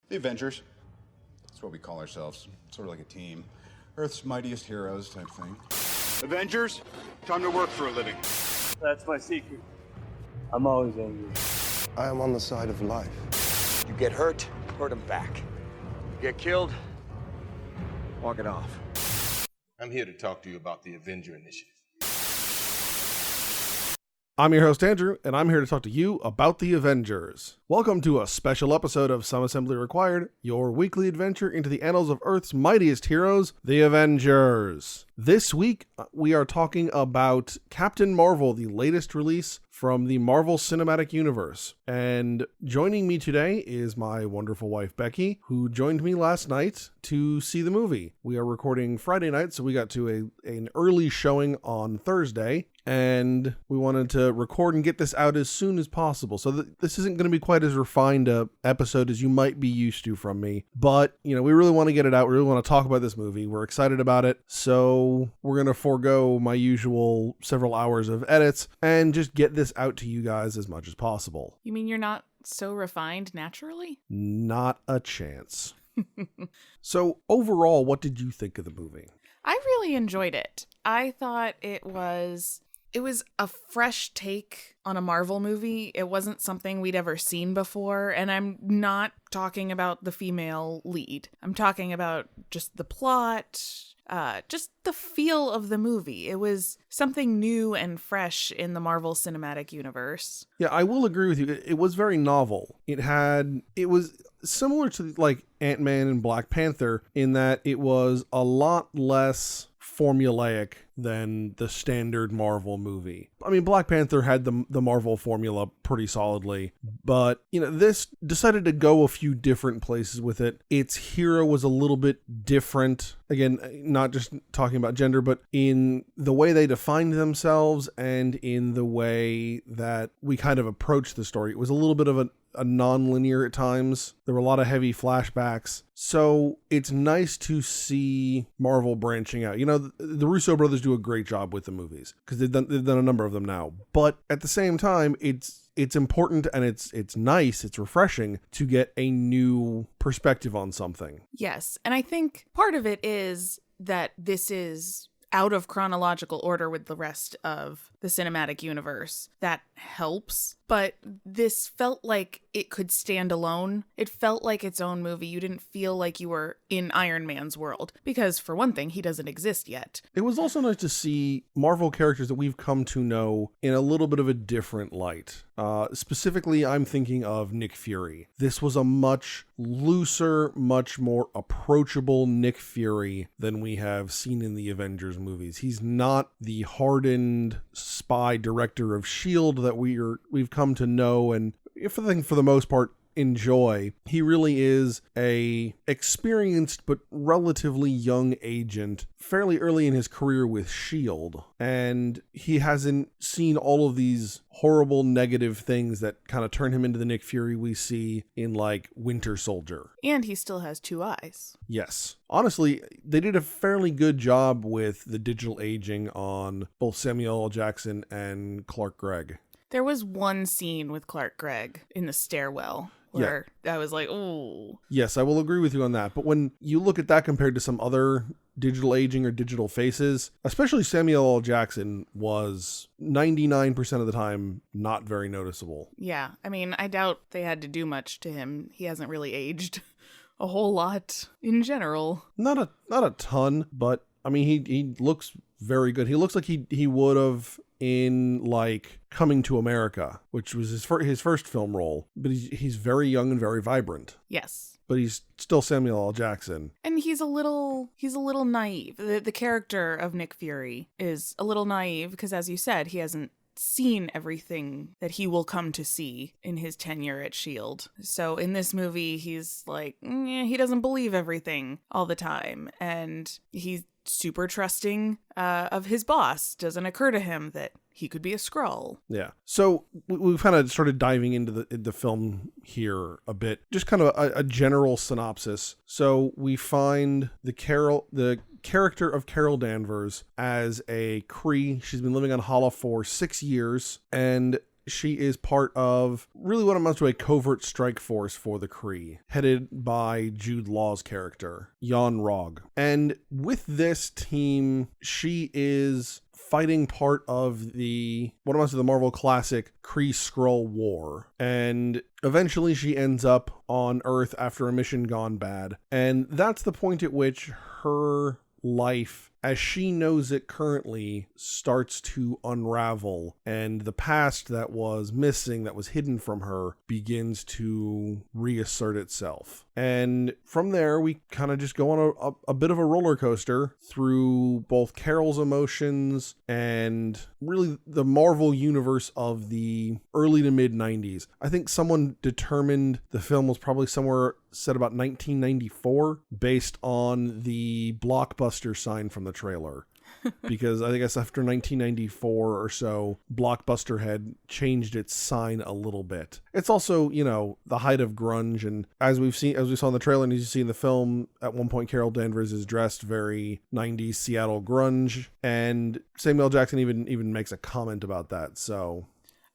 The Avengers. That's what we call ourselves. Sort of like a team. Earth's mightiest heroes type thing. Avengers, time to work for a living. That's my secret. I'm always angry. I am on the side of life. You get hurt, hurt him back. You get killed, walk it off. I'm here to talk to you about the Avenger Initiative. I'm your host, Andrew, and I'm here to talk to you about the Avengers. Welcome to a special episode of Some Assembly Required, your weekly adventure into the annals of Earth's mightiest heroes, the Avengers. This week, we are talking about Captain Marvel, the latest release from the Marvel Cinematic Universe. And joining me today is my wonderful wife, Becky, who joined me last night to see the movie. We are recording Friday night, so we got to an early showing on Thursday. And we wanted to record and get this out as soon as possible. So this isn't going to be quite as refined a episode as you might be used to from me. But, you know, we really want to get it out. We really want to talk about this movie. We're excited about it. So we're going to forego my usual several hours of edits and just get this out to you guys as much as possible. You mean you're not so refined naturally? Not a chance. So overall, what did you think of the movie? I really enjoyed it. I thought it was a fresh take on a Marvel movie. It wasn't something we'd ever seen before. And I'm not talking about the female lead. I'm talking about just the plot, just the feel of the movie. It was something new and fresh in the Marvel Cinematic Universe. Yeah, I will agree with you. It was very novel. It was similar to like Ant-Man and Black Panther in that it was a lot less formulaic than the standard Marvel movie. I mean, Black Panther had the Marvel formula pretty solidly, but, you know, this decided to go a few different places with it. Its hero was a little bit different. Again, not just talking about gender, but in the way they defined themselves and in the way that we kind of approached the story. It was a little bit of a non-linear at times. There were a lot of heavy flashbacks. So it's nice to see Marvel branching out. You know, the Russo brothers do a great job with the movies because they've done a number of them now. But at the same time, it's important and it's nice, it's refreshing to get a new perspective on something. Yes, and I think part of it is that this is out of chronological order with the rest of the cinematic universe. That helps, but this felt like it could stand alone. It felt like its own movie. You didn't feel like you were in Iron Man's world because, for one thing, he doesn't exist yet. It was also nice to see Marvel characters that we've come to know in a little bit of a different light. Specifically, I'm thinking of Nick Fury. This was a much looser, much more approachable Nick Fury than we have seen in the Avengers movies. He's not the hardened spy director of S.H.I.E.L.D. that we've come to know and, for the most part, enjoy. He really is a experienced but relatively young agent fairly early in his career with S.H.I.E.L.D. And he hasn't seen all of these horrible negative things that kind of turn him into the Nick Fury we see in like Winter Soldier. And he still has two eyes. Yes. Honestly, they did a fairly good job with the digital aging on both Samuel L. Jackson and Clark Gregg. There was one scene with Clark Gregg in the stairwell where I was like, ooh. Yes, I will agree with you on that. But when you look at that compared to some other digital aging or digital faces, especially Samuel L. Jackson was 99% of the time not very noticeable. Yeah, I mean, I doubt they had to do much to him. He hasn't really aged a whole lot in general. Not a ton, but I mean, he looks very good. He looks like he would have in like Coming to America, which was his first film role, but he's very young and very vibrant. Yes. But he's still Samuel L. Jackson. And he's a little naive. The character of Nick Fury is a little naive because, as you said, he hasn't seen everything that he will come to see in his tenure at S.H.I.E.L.D. So in this movie, he's like, he doesn't believe everything all the time. And he's super trusting of his boss. Doesn't occur to him that he could be a Skrull. Yeah. So we've kind of started diving into the film here a bit. Just kind of a general synopsis. So we find the character of Carol Danvers as a Kree. She's been living on Hala for 6 years, and she is part of really what amounts to a covert strike force for the Kree, headed by Jude Law's character, Jan Rog. And with this team, she is fighting part of the what amounts to the Marvel classic Kree-Skrull War. And eventually she ends up on Earth after a mission gone bad. And that's the point at which her life, as she knows it currently, starts to unravel, and the past that was missing, that was hidden from her, begins to reassert itself. And from there, we kind of just go on a bit of a roller coaster through both Carol's emotions and really the Marvel universe of the early to mid 90s. I think someone determined the film was probably somewhere set about 1994 based on the Blockbuster sign from the trailer. Because I guess after 1994 or so, Blockbuster had changed its sign a little bit. It's also, you know, the height of grunge, and as we saw in the trailer and as you see in the film, at one point Carol Danvers is dressed very 90s Seattle grunge, and Samuel L. Jackson even makes a comment about that. So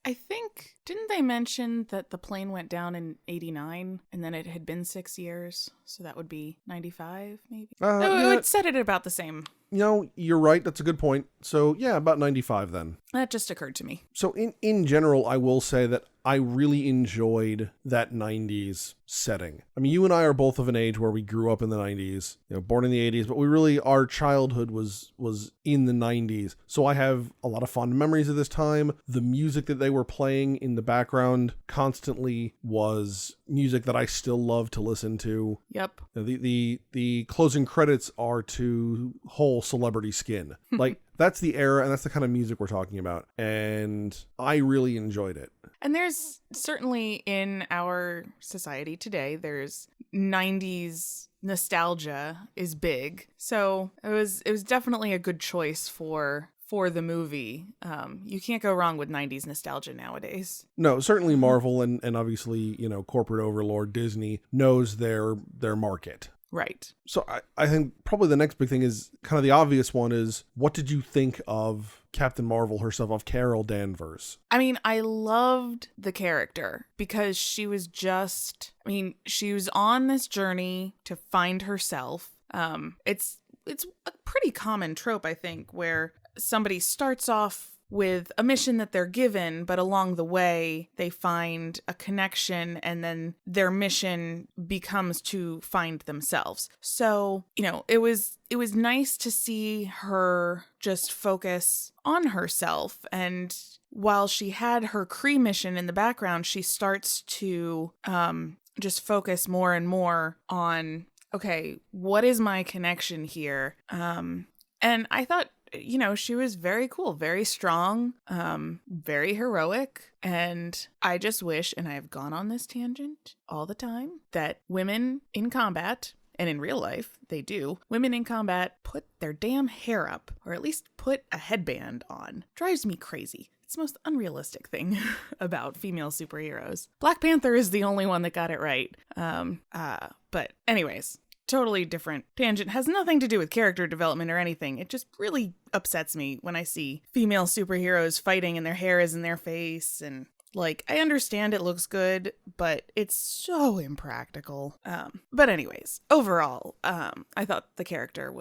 I think, didn't they mention that the plane went down in 89 and then it had been 6 years? So that would be 95, maybe? No, it said it about the same. You know, you're right. That's a good point. So yeah, about 95 then. That just occurred to me. So in general, I will say that I really enjoyed that 90s setting. I mean, you and I are both of an age where we grew up in the 90s, you know, born in the 80s, but we really, our childhood was in the 90s. So I have a lot of fond memories of this time. The music that they were playing in the background constantly was music that I still love to listen to. Yep. The closing credits are to Whole Celebrity Skin. Like, that's the era and that's the kind of music we're talking about. And I really enjoyed it. And there's certainly in our society today, there's 90s nostalgia is big. So it was definitely a good choice for the movie. You can't go wrong with 90s nostalgia nowadays. No, certainly Marvel and obviously, you know, corporate overlord Disney knows their market. Right. So I think probably the next big thing is kind of the obvious one is, what did you think of Captain Marvel herself, of Carol Danvers? I mean, I loved the character because she was she was on this journey to find herself. It's a pretty common trope, I think, where somebody starts off with a mission that they're given, but along the way they find a connection and then their mission becomes to find themselves. So, you know, it was nice to see her just focus on herself, and while she had her Kree mission in the background, she starts to just focus more and more on, okay, what is my connection here? And I thought, you know, she was very cool, very strong, very heroic. And I just wish, and I have gone on this tangent all the time, that women in combat, and in real life, they do, women in combat put their damn hair up, or at least put a headband on. Drives me crazy. It's the most unrealistic thing about female superheroes. Black Panther is the only one that got it right. But anyways, totally different tangent. Has nothing to do with character development or anything. It just really upsets me when I see female superheroes fighting and their hair is in their face. And like, I understand it looks good, but it's so impractical. But anyways, overall, I thought the character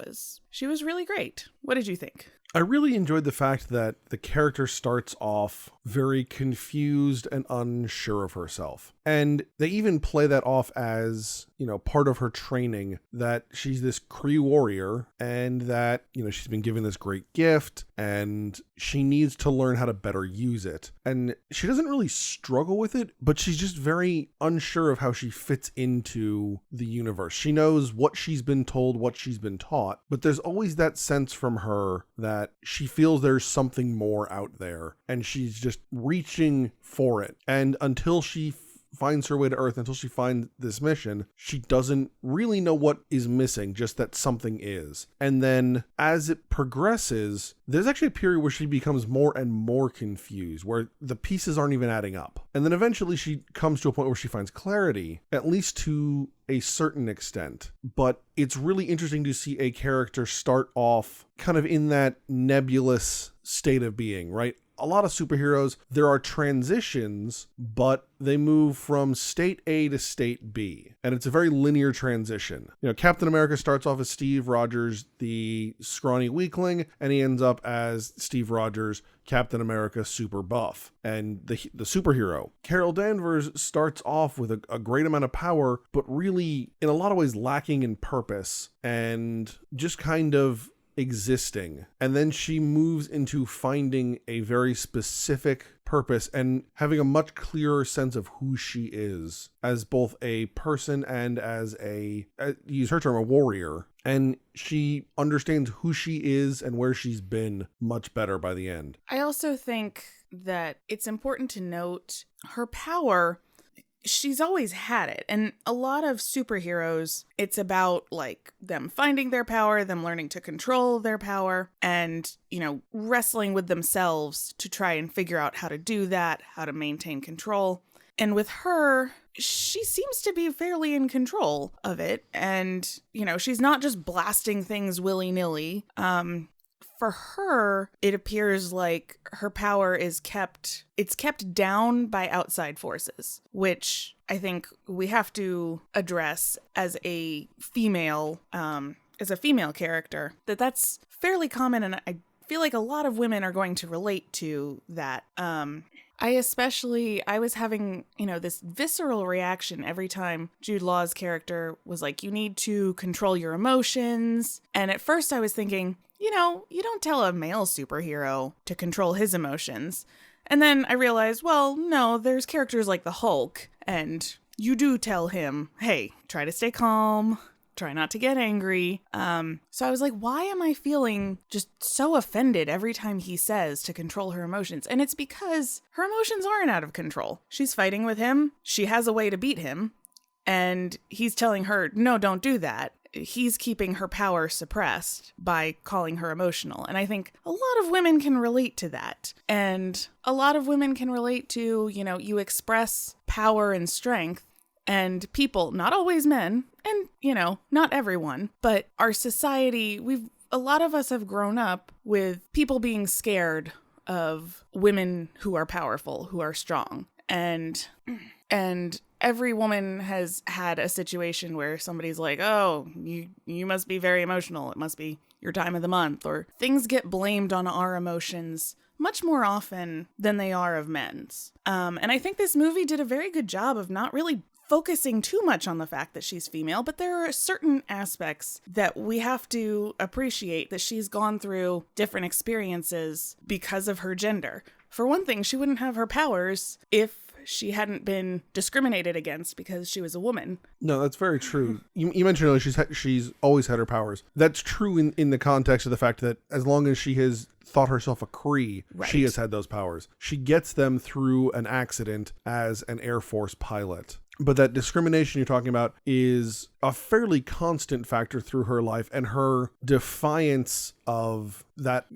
she was really great. What did you think? I really enjoyed the fact that the character starts off very confused and unsure of herself. And they even play that off as, you know, part of her training, that she's this Kree warrior and that, you know, she's been given this great gift and she needs to learn how to better use it. And she doesn't really struggle with it, but she's just very unsure of how she fits into the universe. She knows what she's been told, what she's been taught, but there's always that sense from her that she feels there's something more out there and she's just reaching for it. And until she finds her way to Earth, until she finds this mission, she doesn't really know what is missing, just that something is. And then as it progresses, there's actually a period where she becomes more and more confused, where the pieces aren't even adding up. And then eventually she comes to a point where she finds clarity, at least to a certain extent. But it's really interesting to see a character start off kind of in that nebulous state of being, right? a lot of superheroes, there are transitions, but they move from state A to state B. And it's a very linear transition. You know, Captain America starts off as Steve Rogers, the scrawny weakling, and he ends up as Steve Rogers, Captain America super buff and the superhero. Carol Danvers starts off with a great amount of power, but really in a lot of ways lacking in purpose and just kind of existing. And then she moves into finding a very specific purpose and having a much clearer sense of who she is as both a person and as use her term, a warrior. And she understands who she is and where she's been much better by the end. I also think that it's important to note her power. She's always had it. And a lot of superheroes, it's about like them finding their power, them learning to control their power, and, you know, wrestling with themselves to try and figure out how to do that, how to maintain control. And with her, she seems to be fairly in control of it. And, you know, she's not just blasting things willy-nilly. For her, it appears like her power is kept down by outside forces, which I think we have to address as a female character, that's fairly common. And I feel like a lot of women are going to relate to that. I was having, you know, this visceral reaction every time Jude Law's character was like, you need to control your emotions. And at first I was thinking, you know, you don't tell a male superhero to control his emotions. And then I realized, well, no, there's characters like the Hulk, and you do tell him, hey, try to stay calm, try not to get angry. So I was like, why am I feeling just so offended every time he says to control her emotions? And it's because her emotions aren't out of control. She's fighting with him. She has a way to beat him. And he's telling her, no, don't do that. He's keeping her power suppressed by calling her emotional. And I think a lot of women can relate to that. And a lot of women can relate to, you know, you express power and strength, and people, not always men, and, you know, not everyone, but our society, a lot of us have grown up with people being scared of women who are powerful, who are strong. And every woman has had a situation where somebody's like, oh, you must be very emotional. It must be your time of the month. Or things get blamed on our emotions much more often than they are of men's. And I think this movie did a very good job of not really focusing too much on the fact that she's female, but there are certain aspects that we have to appreciate, that she's gone through different experiences because of her gender. For one thing, she wouldn't have her powers if she hadn't been discriminated against because she was a woman. No, that's very true. You mentioned earlier she's always had her powers. That's true in the context of the fact that as long as she has thought herself a Kree, right, she has had those powers. She gets them through an accident as an Air Force pilot. But that discrimination you're talking about is a fairly constant factor through her life, and her defiance of that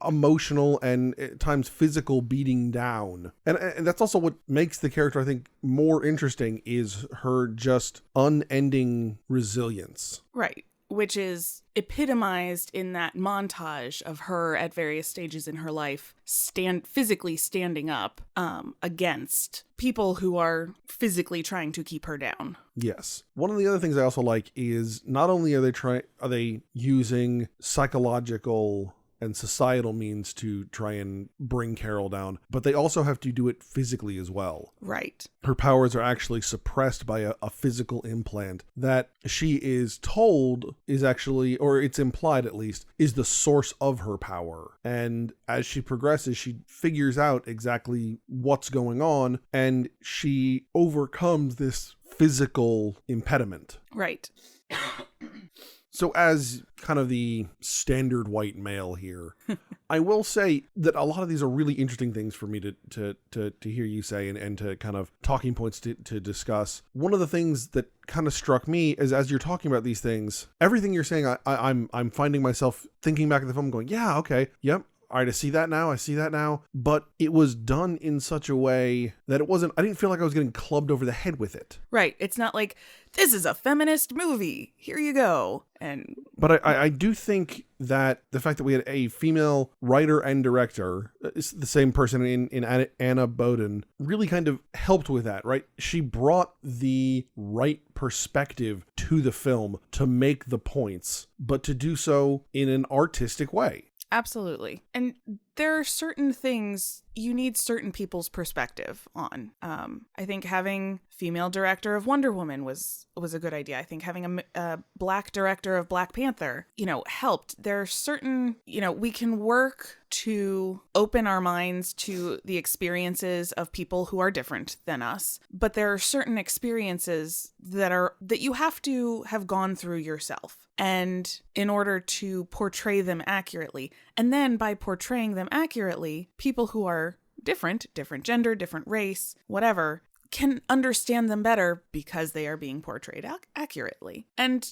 emotional and at times physical beating down. And that's also what makes the character, I think, more interesting, is her just unending resilience. Right. Which is epitomized in that montage of her at various stages in her life physically standing up against people who are physically trying to keep her down. Yes. One of the other things I also like is not only are they using psychological and societal means to try and bring Carol down, but they also have to do it physically as well. Right. Her powers are actually suppressed by a physical implant that she is told is actually, or it's implied at least, is the source of her power. And as she progresses, she figures out exactly what's going on, and she overcomes this physical impediment. Right. So as kind of the standard white male here, I will say that a lot of these are really interesting things for me to hear you say and to kind of talking points to discuss. One of the things that kind of struck me is, as you're talking about these things, everything you're saying, I'm finding myself thinking back at the film going, yeah, okay, yep. All right, I see that now. But it was done in such a way that I didn't feel like I was getting clubbed over the head with it. Right. It's not like, this is a feminist movie. Here you go. And But I do think that the fact that we had a female writer and director, is the same person in Anna Boden, really kind of helped with that, right? She brought the right perspective to the film to make the points, but to do so in an artistic way. Absolutely. And there are certain things you need certain people's perspective on. I think having female director of Wonder Woman was a good idea. I think having a black director of Black Panther, helped. There are certain, we can work to open our minds to the experiences of people who are different than us. But there are certain experiences that you have to have gone through yourself. And in order to portray them accurately, and then by portraying them accurately, people who are different gender, different race, whatever, can understand them better because they are being portrayed accurately. And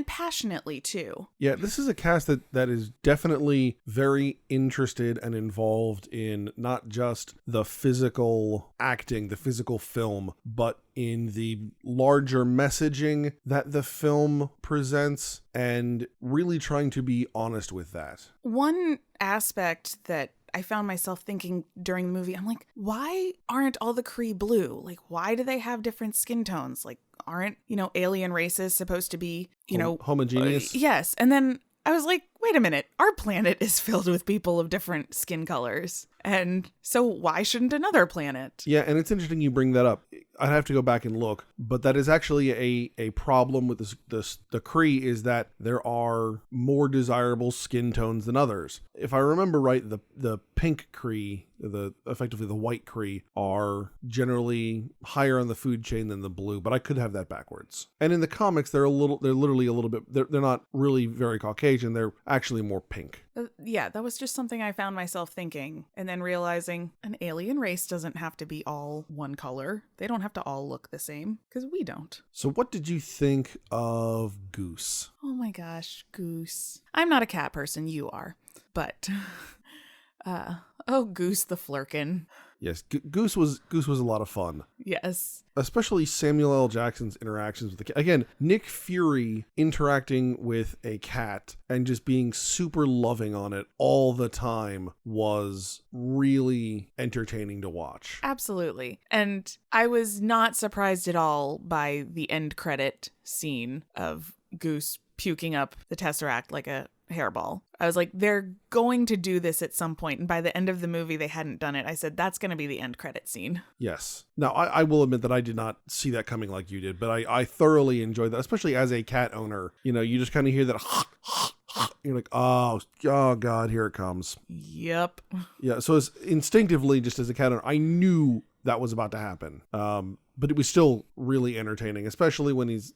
passionately too. Yeah, this is a cast that is definitely very interested and involved in not just the physical acting, the physical film, but in the larger messaging that the film presents, and really trying to be honest with that. One aspect that I found myself thinking during the movie, I'm like, why aren't all the Kree blue? Like, why do they have different skin tones? Like, aren't, alien races supposed to be, homogeneous? Yes. And then I was like, wait a minute, our planet is filled with people of different skin colors. And so why shouldn't another planet? Yeah, and it's interesting you bring that up. I'd have to go back and look, but that is actually a problem with the Kree, is that there are more desirable skin tones than others. If I remember right, the pink Kree, effectively the white Kree, are generally higher on the food chain than the blue, but I could have that backwards. And in the comics, they're literally a little bit, they're not really very Caucasian, they're actually more pink. Yeah, that was just something I found myself thinking, and then realizing an alien race doesn't have to be all one color. They don't have to all look the same, because we don't. So what did you think of Goose? Oh my gosh, Goose. I'm not a cat person, you are. But, Goose the Flurkin. Yes, Goose was a lot of fun. Yes. Especially Samuel L. Jackson's interactions with the cat. Again, Nick Fury interacting with a cat and just being super loving on it all the time was really entertaining to watch. Absolutely. And I was not surprised at all by the end credit scene of Goose puking up the Tesseract like a hairball. I was like, they're going to do this at some point, and by the end of the movie they hadn't done it. I said, that's going to be the end credit scene. Yes. Now, I will admit that I did not see that coming like you did, but I thoroughly enjoyed that, especially as a cat owner. You just kind of hear that you're like, oh God, here it comes. Yep. Yeah, so it's instinctively, just as a cat owner, I knew that was about to happen. But it was still really entertaining, especially when he's,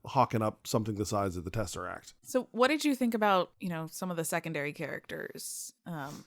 hawking up something the size of the Tesseract. So what did you think about, some of the secondary characters?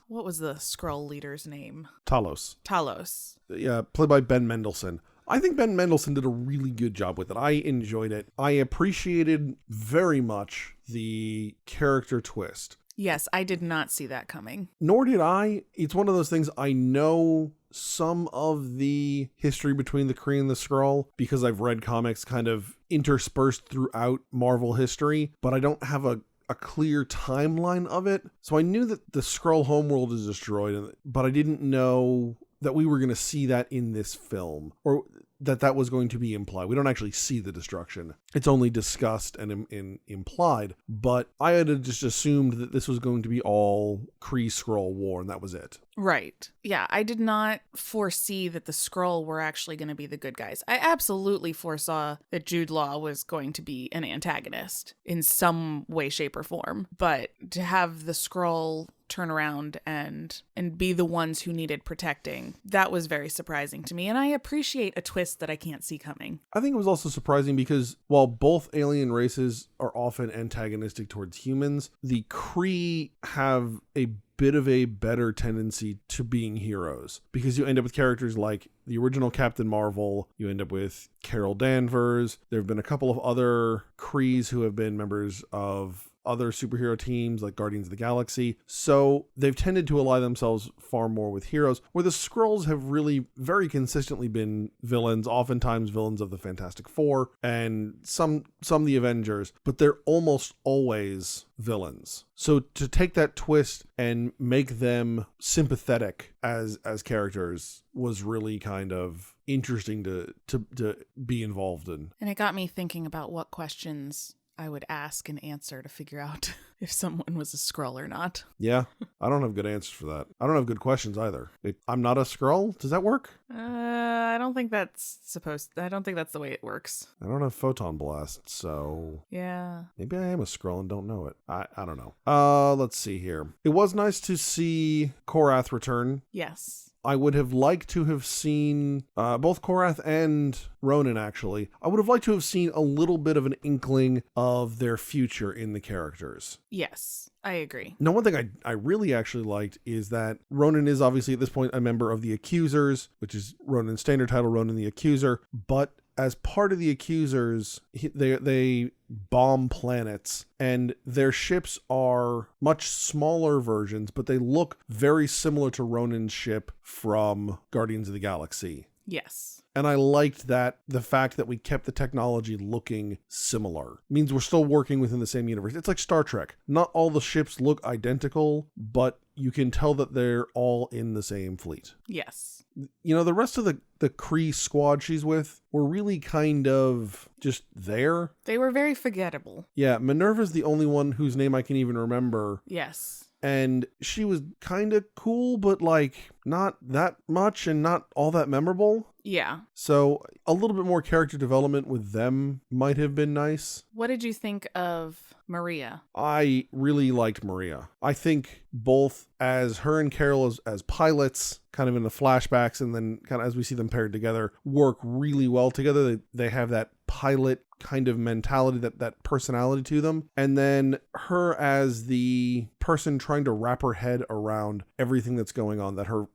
What was the Skrull leader's name? Talos. Yeah, played by Ben Mendelsohn. I think Ben Mendelsohn did a really good job with it. I enjoyed it. I appreciated very much the character twist. Yes, I did not see that coming. Nor did I. It's one of those things, I know some of the history between the Kree and the Skrull because I've read comics kind of interspersed throughout Marvel history, but I don't have a clear timeline of it. So I knew that the Skrull homeworld is destroyed, but I didn't know that we were going to see that in this film, or that was going to be implied. We don't actually see the destruction. It's only discussed and implied, but I had just assumed that this was going to be all Kree-Skrull war, and that was it. Right. Yeah, I did not foresee that the Skrull were actually going to be the good guys. I absolutely foresaw that Jude Law was going to be an antagonist in some way, shape, or form, but to have the Skrull turn around and be the ones who needed protecting, that was very surprising to me, and I appreciate a twist that I can't see coming. I think it was also surprising because while both alien races are often antagonistic towards humans, the Kree have a bit of a better tendency to being heroes, because you end up with characters like the original Captain Marvel, you end up with Carol Danvers, there have been a couple of other Krees who have been members of other superhero teams like Guardians of the Galaxy. So they've tended to ally themselves far more with heroes, where the Skrulls have really very consistently been villains, oftentimes villains of the Fantastic Four and some the Avengers, but they're almost always villains. So to take that twist and make them sympathetic as characters was really kind of interesting to be involved in. And it got me thinking about what questions I would ask and answer to figure out if someone was a Skrull or not. Yeah, I don't have good answers for that. I don't have good questions either. I'm not a Skrull? Does that work? I don't think that's the way it works. I don't have photon blast, so Yeah. maybe I am a Skrull and don't know it. I don't know. Let's see here. It was nice to see Korath return. Yes. I would have liked to have seen both Korath and Ronan, actually. I would have liked to have seen a little bit of an inkling of their future in the characters. Yes, I agree. Now, one thing I really actually liked is that Ronan is obviously at this point a member of the Accusers, which is Ronan's standard title, Ronan the Accuser, but as part of the Accusers, they bomb planets, and their ships are much smaller versions, but they look very similar to Ronan's ship from Guardians of the Galaxy. Yes. And I liked that the fact that we kept the technology looking similar means we're still working within the same universe. It's like Star Trek. Not all the ships look identical, but you can tell that they're all in the same fleet. Yes. You know, the rest of the Kree squad she's with were really kind of just there. They were very forgettable. Yeah, Minerva's the only one whose name I can even remember. Yes. And she was kind of cool, but like not that much and not all that memorable. Yeah. So a little bit more character development with them might have been nice. What did you think of Maria? I really liked Maria. I think both as her and Carol as pilots, kind of in the flashbacks, and then kind of as we see them paired together, work really well together. They have that pilot kind of mentality, that personality to them. And then her as the person trying to wrap her head around everything that's going on, that her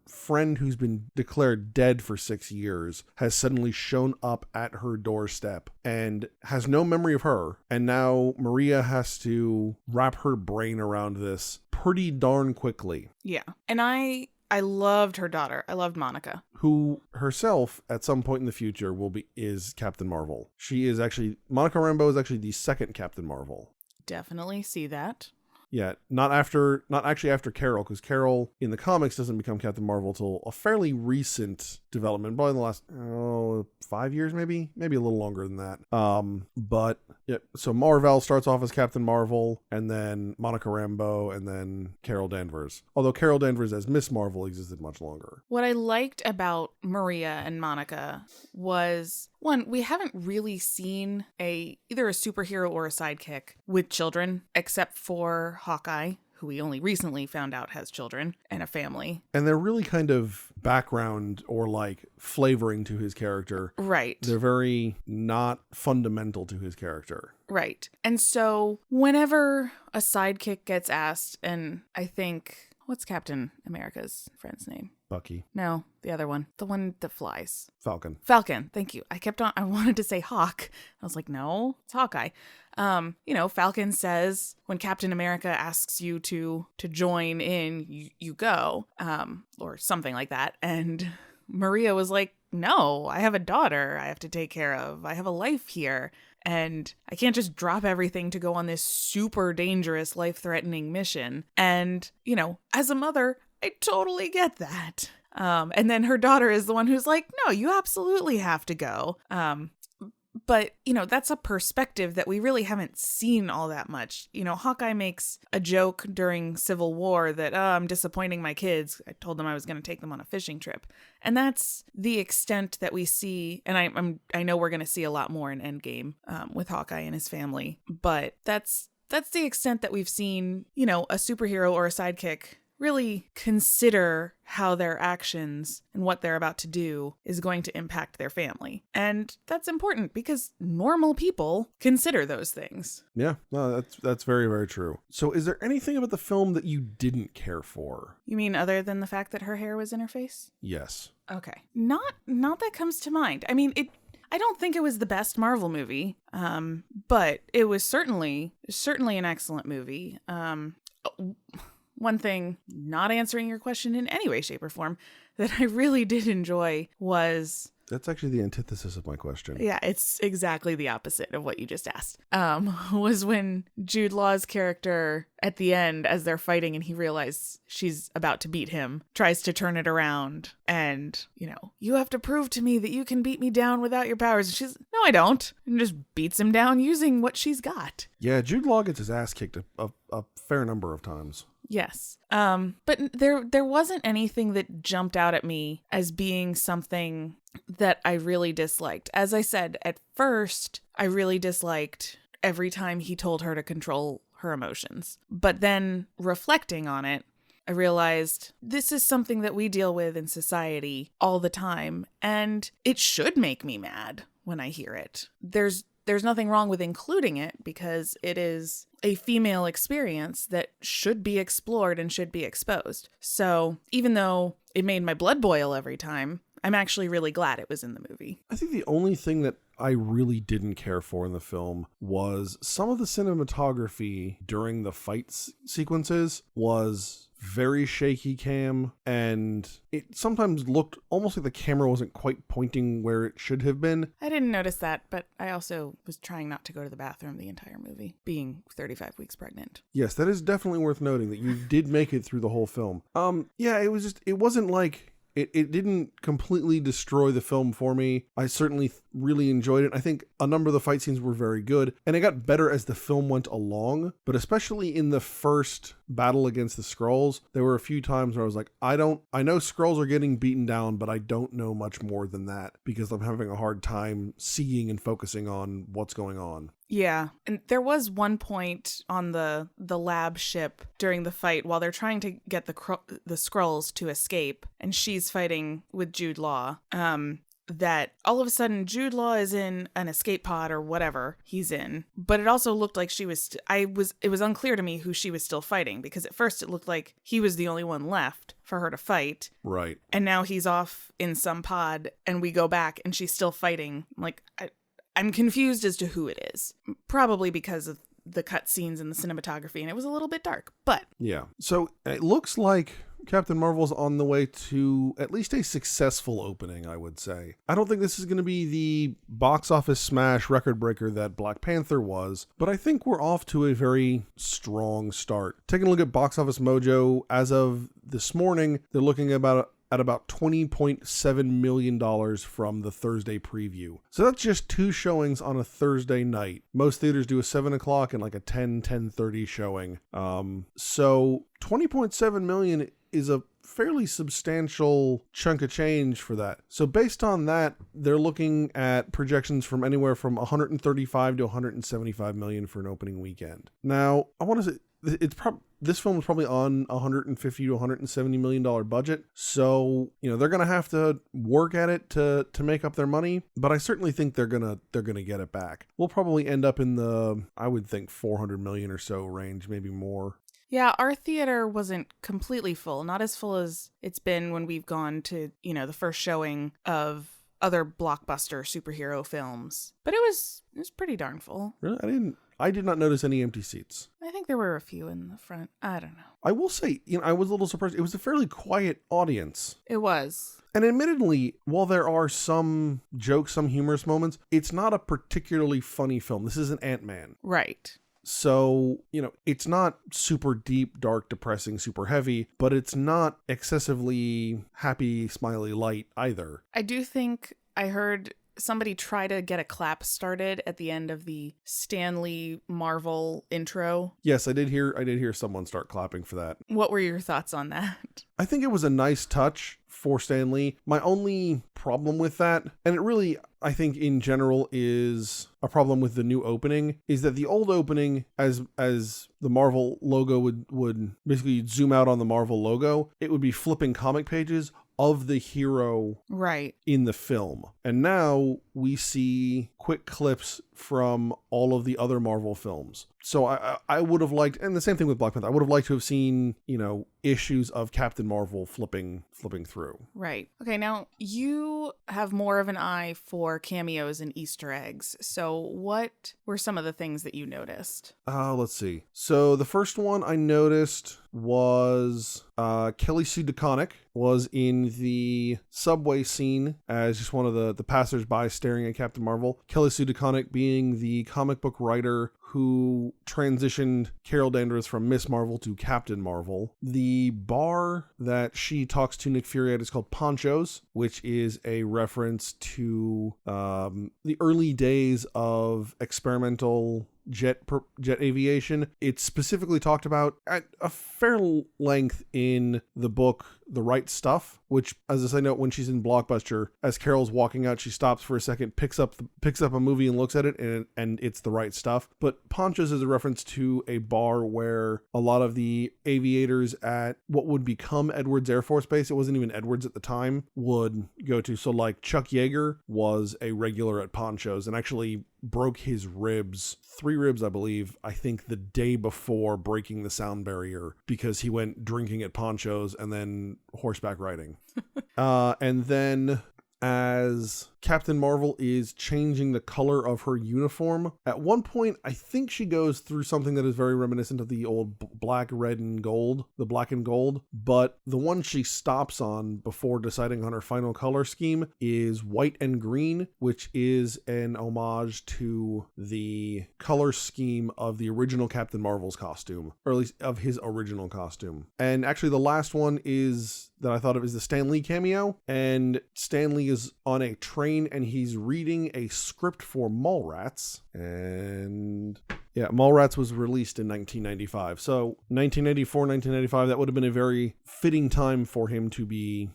friend who's been declared dead for 6 years has suddenly shown up at her doorstep and has no memory of her. And now Maria has to wrap her brain around this pretty darn quickly. Yeah. And I loved her daughter. I loved Monica. Who herself at some point in the future is Captain Marvel. Monica Rambeau is actually the second Captain Marvel. Definitely see that. Yeah, not actually after Carol, because Carol in the comics doesn't become Captain Marvel till a fairly recent development, probably in the last 5 years, maybe a little longer than that. But yeah, so Marvel starts off as Captain Marvel, and then Monica Rambeau, and then Carol Danvers. Although Carol Danvers as Miss Marvel existed much longer. What I liked about Maria and Monica was, one, we haven't really seen either a superhero or a sidekick with children, except for Hawkeye, who we only recently found out has children and a family. And they're really kind of background or like flavoring to his character. Right. They're very not fundamental to his character. Right. And so whenever a sidekick gets asked, and I think, what's Captain America's friend's name? Bucky. No, the other one. The one that flies. Falcon. Thank you. I wanted to say Hawk. I was like, no, it's Hawkeye. Falcon says when Captain America asks you to join in, you go, or something like that. And Maria was like, no, I have a daughter I have to take care of. I have a life here. And I can't just drop everything to go on this super dangerous, life-threatening mission. And, as a mother, I totally get that. And then her daughter is the one who's like, no, you absolutely have to go. But, that's a perspective that we really haven't seen all that much. Hawkeye makes a joke during Civil War that, I'm disappointing my kids. I told them I was going to take them on a fishing trip. And that's the extent that we see. And I know we're going to see a lot more in Endgame with Hawkeye and his family. But that's the extent that we've seen, a superhero or a sidekick really consider how their actions and what they're about to do is going to impact their family. And that's important because normal people consider those things. Yeah, no, that's very, very true. So is there anything about the film that you didn't care for? You mean other than the fact that her hair was in her face? Yes. Okay. Not that comes to mind. I mean, I don't think it was the best Marvel movie, but it was certainly an excellent movie. One thing, not answering your question in any way, shape, or form, that I really did enjoy was... That's actually the antithesis of my question. Yeah, it's exactly the opposite of what you just asked. Was when Jude Law's character at the end, as they're fighting and he realizes she's about to beat him, tries to turn it around and, you have to prove to me that you can beat me down without your powers. And she's, no, I don't. And just beats him down using what she's got. Yeah, Jude Law gets his ass kicked a fair number of times. Yes. But there wasn't anything that jumped out at me as being something that I really disliked. As I said, at first, I really disliked every time he told her to control her emotions. But then reflecting on it, I realized this is something that we deal with in society all the time, and it should make me mad when I hear it. There's nothing wrong with including it because it is a female experience that should be explored and should be exposed. So even though it made my blood boil every time, I'm actually really glad it was in the movie. I think the only thing that I really didn't care for in the film was some of the cinematography during the fight sequences was very shaky cam, and it sometimes looked almost like the camera wasn't quite pointing where it should have been. I didn't notice that, but I also was trying not to go to the bathroom the entire movie, being 35 weeks pregnant. Yes, that is definitely worth noting that you did make it through the whole film. Yeah, it wasn't like... It didn't completely destroy the film for me. I certainly really enjoyed it. I think a number of the fight scenes were very good, and it got better as the film went along, but especially in the first battle against the Skrulls, there were a few times where I was like, I know Skrulls are getting beaten down, but I don't know much more than that because I'm having a hard time seeing and focusing on what's going on. Yeah, and there was one point on the lab ship during the fight while they're trying to get the Skrulls to escape, and she's fighting with Jude Law, that all of a sudden Jude Law is in an escape pod or whatever he's in, but it also looked like she was, it was unclear to me who she was still fighting, because at first it looked like he was the only one left for her to fight. Right. And now he's off in some pod, and we go back and she's still fighting. Like, I'm confused as to who it is. Probably because of the cutscenes and the cinematography, and it was a little bit dark, but... Yeah. So it looks like Captain Marvel's on the way to at least a successful opening, I would say. I don't think this is going to be the box office smash record breaker that Black Panther was, but I think we're off to a very strong start. Taking a look at Box Office Mojo, as of this morning, they're looking at about $20.7 million from the Thursday preview. So that's just 2 showings on a Thursday night. Most theaters do a 7 o'clock and like a 10:30 showing. So $20.7 million is a fairly substantial chunk of change for that. So based on that, they're looking at projections from anywhere from 135 to 175 million for an opening weekend. Now, I want to say this film is probably on $150 to $170 million budget. So, they're going to have to work at it to make up their money, but I certainly think they're going to get it back. We'll probably end up in the, I would think, 400 million or so range, maybe more. Yeah, our theater wasn't completely full, not as full as it's been when we've gone to, the first showing of other blockbuster superhero films. But it was pretty darn full. Really? I did not notice any empty seats. I think there were a few in the front. I don't know. I will say, I was a little surprised. It was a fairly quiet audience. It was. And admittedly, while there are some jokes, some humorous moments, it's not a particularly funny film. This isn't Ant-Man. Right. So, it's not super deep, dark, depressing, super heavy, but it's not excessively happy, smiley, light either. I do think I heard somebody try to get a clap started at the end of the Stan Lee Marvel intro. Yes, I did hear someone start clapping for that. What were your thoughts on that? I think it was a nice touch for Stan Lee. My only problem with that, and it really, I think in general is a problem with the new opening, is that the old opening, as the Marvel logo would basically zoom out on the Marvel logo, it would be flipping comic pages of the hero right in the film. And now we see quick clips from all of the other Marvel films. So I would have liked, and the same thing with Black Panther, I would have liked to have seen, issues of Captain Marvel flipping through. Right. Okay, now you have more of an eye for cameos and Easter eggs. So what were some of the things that you noticed? Let's see. So the first one I noticed was Kelly Sue DeConnick was in the subway scene as just one of the passersby staring at Captain Marvel. Kelly Sue DeConnick being the comic book writer who transitioned Carol Danvers from Miss Marvel to Captain Marvel. The bar that she talks to Nick Fury at is called Poncho's, which is a reference to the early days of experimental jet aviation. It's specifically talked about at a fair length in the book The Right Stuff, which, as a side note, when she's in Blockbuster, as Carol's walking out, she stops for a second, picks up a movie and looks at it, and it's The Right Stuff. But Poncho's is a reference to a bar where a lot of the aviators at what would become Edwards Air Force Base, it wasn't even Edwards at the time, would go to. So like Chuck Yeager was a regular at Poncho's and actually broke his ribs, 3 ribs, I believe, I think the day before breaking the sound barrier because he went drinking at Poncho's and then horseback riding. And then as Captain Marvel is changing the color of her uniform, at one point, I think she goes through something that is very reminiscent of the old black, red, and gold, the black and gold, but the one she stops on before deciding on her final color scheme is white and green, which is an homage to the color scheme of the original Captain Marvel's costume, or at least of his original costume. And actually the last one is that I thought of is the Stan Lee cameo, and Stan Lee is on a train and he's reading a script for Mallrats, and yeah, Mallrats was released in 1995. So 1994, 1995, that would have been a very fitting time for him to be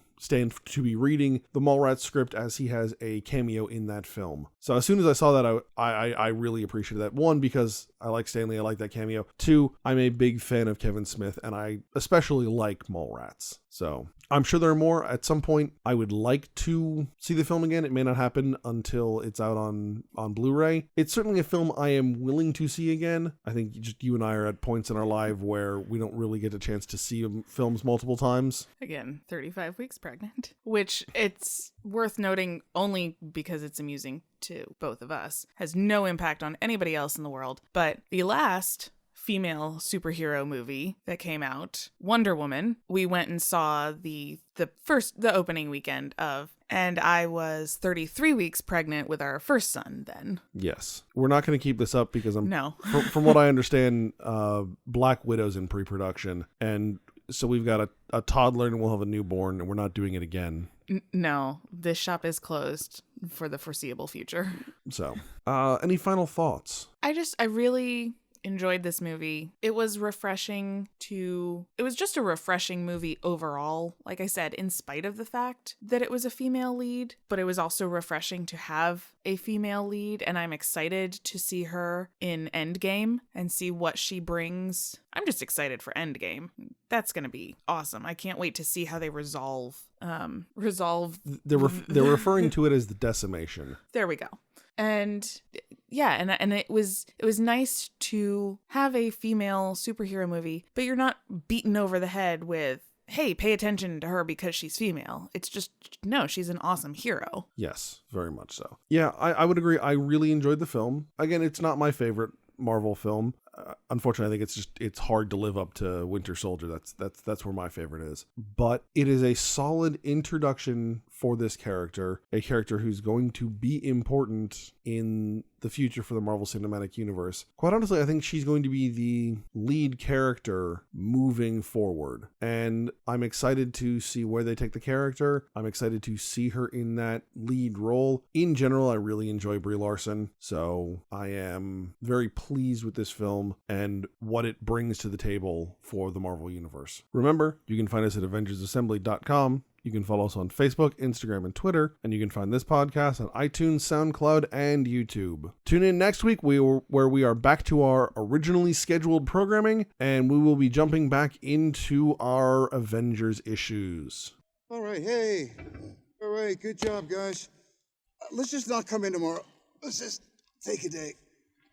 reading the Mallrats script as he has a cameo in that film. So as soon as I saw that, I really appreciated that. 1, because I like Stanley, I like that cameo. 2, I'm a big fan of Kevin Smith, and I especially like Mallrats. So I'm sure there are more. At some point, I would like to see the film again. It may not happen until it's out on Blu-ray. It's certainly a film I am willing to see again. I think just you and I are at points in our life where we don't really get a chance to see films multiple times. Again, 35 weeks pregnant, which it's worth noting only because it's amusing to both of us, has no impact on anybody else in the world. But the last female superhero movie that came out, Wonder Woman, we went and saw the opening weekend of, and I was 33 weeks pregnant with our first son then. Yes. We're not going to keep this up because No. from what I understand, Black Widow's in pre-production, and so we've got a toddler and we'll have a newborn, and we're not doing it again. No, this shop is closed for the foreseeable future. So, any final thoughts? I really enjoyed this movie. It was just a refreshing movie overall. Like I said, in spite of the fact that it was a female lead, but it was also refreshing to have a female lead, and I'm excited to see her in Endgame and see what she brings. I'm just excited for Endgame. That's going to be awesome. I can't wait to see how they resolve. They're referring to it as the decimation. There we go. And yeah, and it was nice to have a female superhero movie, but you're not beaten over the head with, hey, pay attention to her because she's female. It's just, no, she's an awesome hero. Yes, very much so. Yeah, I would agree. I really enjoyed the film. Again, it's not my favorite Marvel film. Unfortunately, I think it's hard to live up to Winter Soldier. That's where my favorite is. But it is a solid introduction for this character, a character who's going to be important in the future for the Marvel Cinematic Universe. Quite honestly, I think she's going to be the lead character moving forward. And I'm excited to see where they take the character. I'm excited to see her in that lead role. In general, I really enjoy Brie Larson, so I am very pleased with this film and what it brings to the table for the Marvel Universe. Remember, you can find us at AvengersAssembly.com. You can follow us on Facebook, Instagram, and Twitter, and you can find this podcast on iTunes, SoundCloud, and YouTube. Tune in next week where we are back to our originally scheduled programming, and we will be jumping back into our Avengers issues. All right, hey. All right, good job, guys. Let's just not come in tomorrow. Let's just Take a day.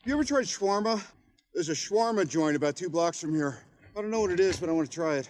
You ever tried shawarma? There's a shawarma joint about 2 blocks from here. I don't know what it is, but I want to try it.